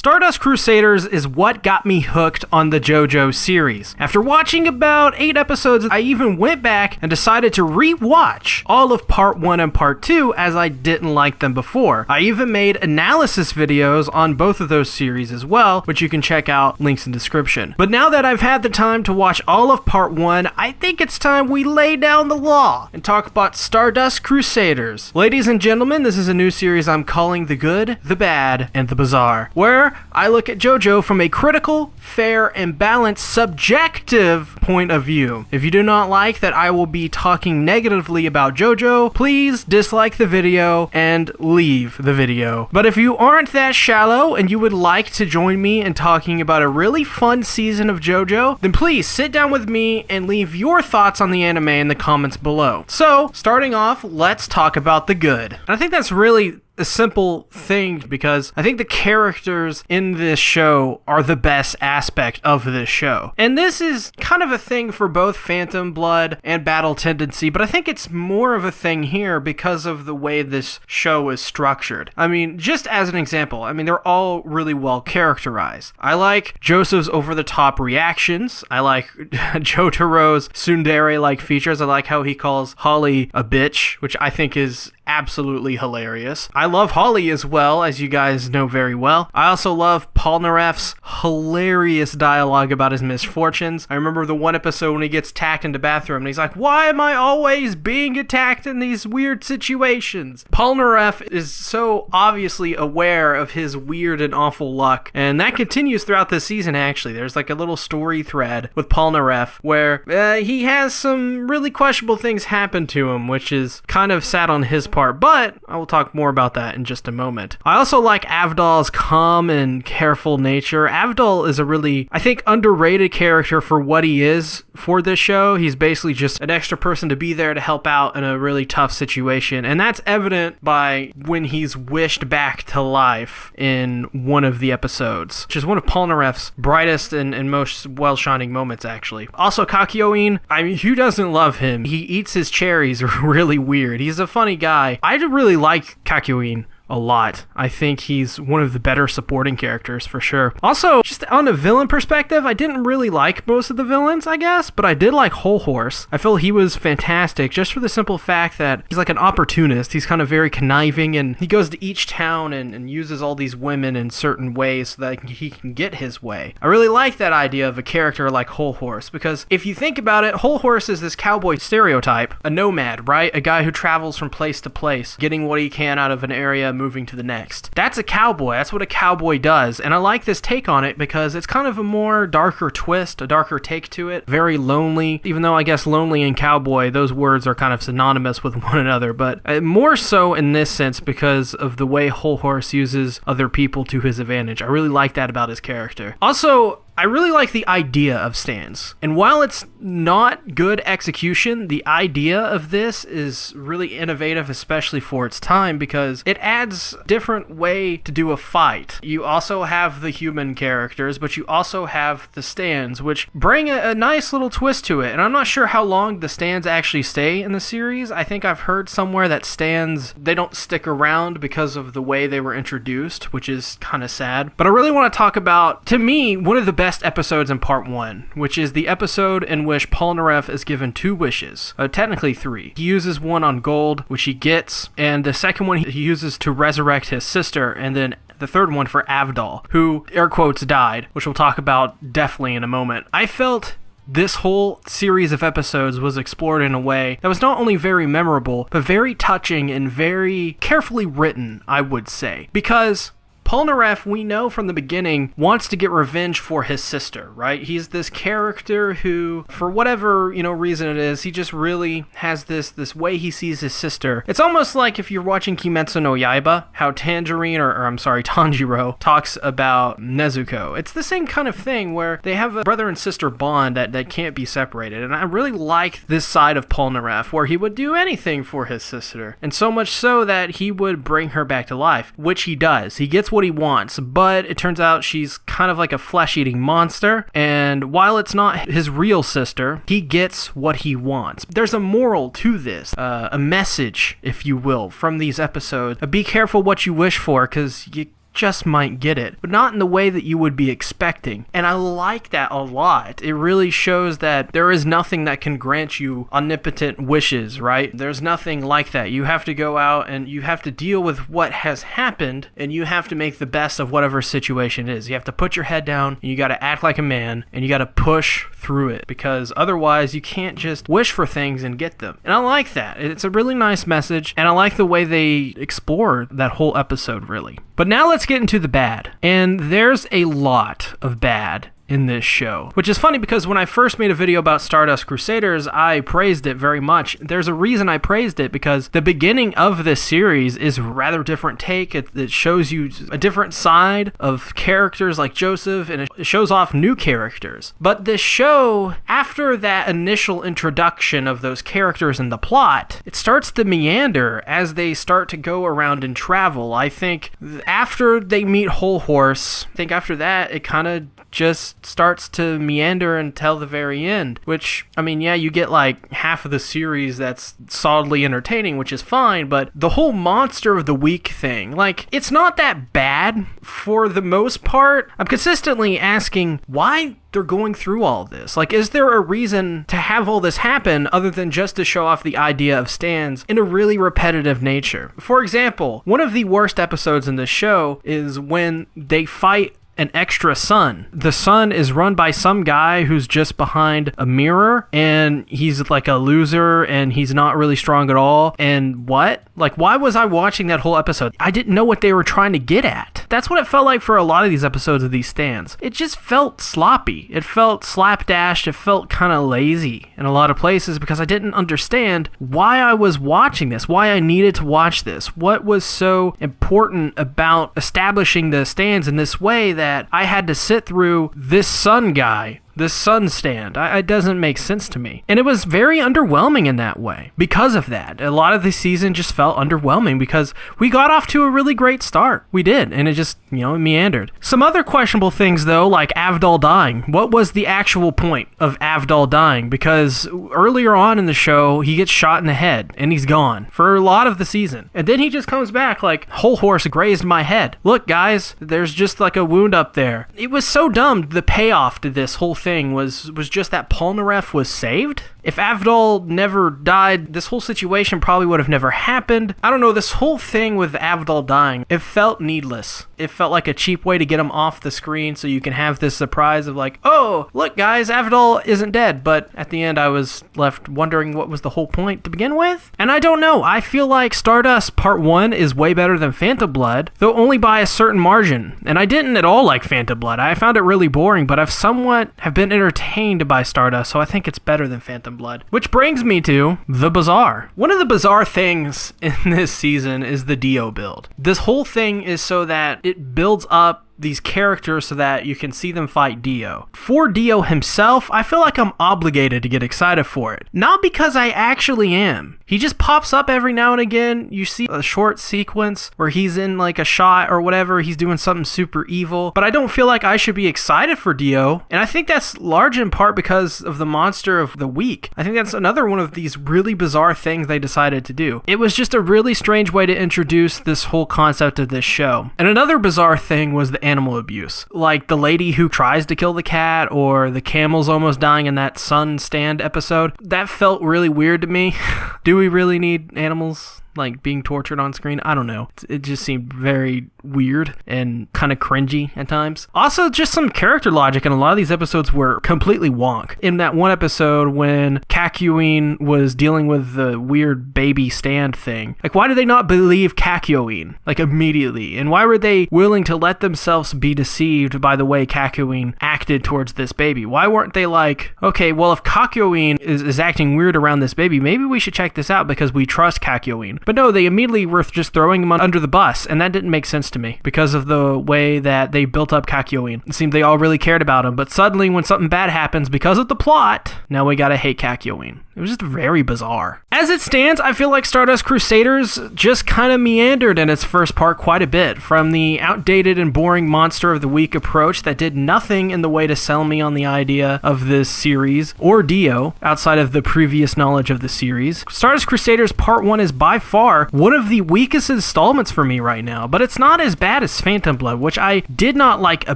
Stardust Crusaders is what got me hooked on the JoJo series. After watching about 8 episodes, I even went back and decided to re-watch all of Part 1 and Part 2 as I didn't like them before. I even made analysis videos on both of those series as well, which you can check out, links in description. But now that I've had the time to watch all of Part 1, I think it's time we lay down the law and talk about Stardust Crusaders. Ladies and gentlemen, this is a new series I'm calling The Good, The Bad, and The Bizarre, where I look at JoJo from a critical, fair, and balanced subjective point of view. If you do not like that I will be talking negatively about JoJo, please dislike the video and leave the video. But if you aren't that shallow and you would like to join me in talking about a really fun season of JoJo, then please sit down with me and leave your thoughts on the anime in the comments below. So, starting off, let's talk about the good. And I think that's really a simple thing because I think the characters in this show are the best aspect of this show. And this is kind of a thing for both Phantom Blood and Battle Tendency, but I think it's more of a thing here because of the way this show is structured. I mean, just as an example, I mean, they're all really well characterized. I like Joseph's over-the-top reactions. I like Jotaro's tsundere-like features. I like how he calls Holly a bitch, which I think is absolutely hilarious. I love Holly as well, as you guys know very well. I also love Polnareff's hilarious dialogue about his misfortunes. I remember the one episode when he gets attacked in the bathroom and he's like, why am I always being attacked in these weird situations? Polnareff is so obviously aware of his weird and awful luck, and that continues throughout this season actually. There's like a little story thread with Polnareff where he has some really questionable things happen to him, which is kind of sad on his part, but I will talk more about that in just a moment. I also like Avdol's calm and careful nature. Avdol is a really, I think, underrated character for what he is for this show. He's basically just an extra person to be there to help out in a really tough situation, and that's evident by when he's wished back to life in one of the episodes, which is one of Polnareff's brightest and most well-shining moments, actually. Also, Kakyoin, I mean, who doesn't love him? He eats his cherries really weird. He's a funny guy. I really like Kakyoin a lot. I think he's one of the better supporting characters for sure. Also, just on a villain perspective, I didn't really like most of the villains, I guess, but I did like Whole Horse. I feel he was fantastic just for the simple fact that he's like an opportunist. He's kind of very conniving, and he goes to each town and uses all these women in certain ways so that he can get his way. I really like that idea of a character like Whole Horse because if you think about it, Whole Horse is this cowboy stereotype, a nomad, right? A guy who travels from place to place, getting what he can out of an area, moving to the next. That's a cowboy. That's what a cowboy does. And I like this take on it because it's kind of a more darker twist, a darker take to it. Very lonely, even though I guess lonely and cowboy, those words are kind of synonymous with one another, but more so in this sense because of the way Whole Horse uses other people to his advantage. I really like that about his character. Also, I really like the idea of stands. And while it's not good execution, the idea of this is really innovative, especially for its time, because it adds a different way to do a fight. You also have the human characters, but you also have the stands, which bring a nice little twist to it. And I'm not sure how long the stands actually stay in the series. I think I've heard somewhere that stands, they don't stick around because of the way they were introduced, which is kind of sad. But I really want to talk about, to me, one of the best episodes in Part 1, which is the episode in which Polnareff is given 2 wishes, technically 3. He uses one on Gold, which he gets, and the second one he uses to resurrect his sister, and then the third one for Avdol, who, air quotes, died, which we'll talk about definitely in a moment. I felt this whole series of episodes was explored in a way that was not only very memorable, but very touching and very carefully written, I would say, because Polnareff, we know from the beginning, wants to get revenge for his sister, right? He's this character who, for whatever, reason it is, he just really has this way he sees his sister. It's almost like if you're watching Kimetsu no Yaiba, how Tanjiro talks about Nezuko. It's the same kind of thing where they have a brother and sister bond that can't be separated. And I really like this side of Polnareff, where he would do anything for his sister. And so much so that he would bring her back to life, which he does. He gets what he wants, but it turns out she's kind of like a flesh-eating monster, and while it's not his real sister, he gets what he wants. There's a moral to this, a message, if you will, from these episodes. Be careful what you wish for, because you just might get it, but not in the way that you would be expecting. And I like that a lot. It really shows that there is nothing that can grant you omnipotent wishes, right? There's nothing like that. You have to go out and you have to deal with what has happened, and you have to make the best of whatever situation is. You have to put your head down, and you got to act like a man, and you got to push through it, because otherwise you can't just wish for things and get them. And I like that. It's a really nice message, and I like the way they explore that whole episode, really. But now let's get into the bad. And there's a lot of bad in this show, which is funny because when I first made a video about Stardust Crusaders, I praised it very much. There's a reason I praised it, because the beginning of this series is a rather different take. It shows you a different side of characters like Joseph, and it shows off new characters. But this show, after that initial introduction of those characters and the plot, it starts to meander as they start to go around and travel. I think after they meet Whole Horse, I think after that it kind of just starts to meander until the very end, which, I mean, yeah, you get like half of the series that's solidly entertaining, which is fine, but the whole monster of the week thing, like, it's not that bad for the most part. I'm consistently asking why they're going through all this. Like, is there a reason to have all this happen other than just to show off the idea of stands in a really repetitive nature? For example, one of the worst episodes in the show is when they fight an extra sun. The sun is run by some guy who's just behind a mirror, and he's like a loser, and he's not really strong at all. And what? Like, why was I watching that whole episode? I didn't know what they were trying to get at. That's what it felt like for a lot of these episodes of these stands. It just felt sloppy. It felt slapdashed. It felt kind of lazy in a lot of places, because I didn't understand why I was watching this, why I needed to watch this. What was so important about establishing the stands in this way that I had to sit through this sun guy, this sun stand? It doesn't make sense to me. And it was very underwhelming in that way. Because of that, a lot of the season just felt underwhelming, because we got off to a really great start. We did, and it just, meandered. Some other questionable things, though, like Avdol dying. What was the actual point of Avdol dying? Because earlier on in the show, he gets shot in the head, and he's gone for a lot of the season. And then he just comes back like, Whole Horse grazed my head. Look, guys, there's just like a wound up there. It was so dumb. The payoff to this whole thing was just that Polnareff was saved. If Avdol never died, this whole situation probably would have never happened. I don't know, this whole thing with Avdol dying, it felt needless. It felt like a cheap way to get him off the screen so you can have this surprise of like, oh, look guys, Avdol isn't dead. But at the end I was left wondering what was the whole point to begin with. And I don't know, I feel like Stardust Part 1 is way better than Phantom Blood, though only by a certain margin. And I didn't at all like Phantom Blood. I found it really boring, but I've somewhat have been entertained by Stardust, so I think it's better than Phantom Blood. Which brings me to the bizarre. One of the bizarre things in this season is the Dio build. This whole thing is so that it builds up these characters so that you can see them fight Dio. For Dio himself, I feel like I'm obligated to get excited for it. Not because I actually am. He just pops up every now and again. You see a short sequence where he's in like a shot or whatever. He's doing something super evil. But I don't feel like I should be excited for Dio. And I think that's large in part because of the monster of the week. I think that's another one of these really bizarre things they decided to do. It was just a really strange way to introduce this whole concept of this show. And another bizarre thing was the animal abuse. Like the lady who tries to kill the cat, or the camels almost dying in that sun stand episode. That felt really weird to me. Do we really need animals like being tortured on screen? I don't know. It just seemed very weird and kind of cringy at times. Also, just some character logic in a lot of these episodes were completely wonk. In that one episode when Kakyoin was dealing with the weird baby stand thing, like why did they not believe Kakyoin like immediately? And why were they willing to let themselves be deceived by the way Kakyoin acted towards this baby? Why weren't they like, okay, well if Kakyoin is acting weird around this baby, maybe we should check this out because we trust Kakyoin. But no, they immediately were just throwing him under the bus, and that didn't make sense to me because of the way that they built up Kakyoin. It seemed they all really cared about him, but suddenly when something bad happens because of the plot, now we gotta hate Kakyoin. It was just very bizarre. As it stands, I feel like Stardust Crusaders just kind of meandered in its first part quite a bit, from the outdated and boring Monster of the Week approach that did nothing in the way to sell me on the idea of this series, or Dio, outside of the previous knowledge of the series. Stardust Crusaders Part 1 is by far one of the weakest installments for me right now, but it's not as bad as Phantom Blood, which I did not like a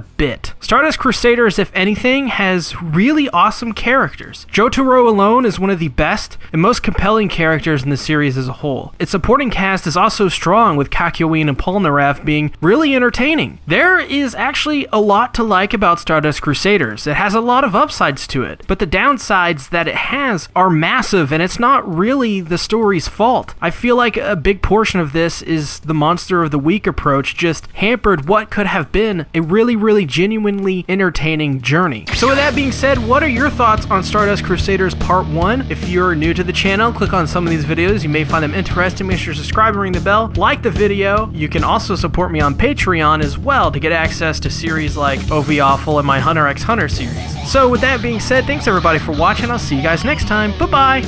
bit. Stardust Crusaders, if anything, has really awesome characters. Jotaro alone is one of the best and most compelling characters in the series as a whole. Its supporting cast is also strong, with Kakyoin and Polnareff being really entertaining. There is actually a lot to like about Stardust Crusaders. It has a lot of upsides to it, but the downsides that it has are massive, and it's not really the story's fault. I feel like a big portion of this is the Monster of the Week approach just hampered what could have been a really genuinely entertaining journey. So with that being said, what are your thoughts on Stardust Crusaders Part 1? If you're new to the channel, click on some of these videos. You may find them interesting. Make sure to subscribe and ring the bell. Like the video. You can also support me on Patreon as well to get access to series like OV Awful and my Hunter x Hunter series. So with that being said, thanks everybody for watching. I'll see you guys next time. Bye-bye!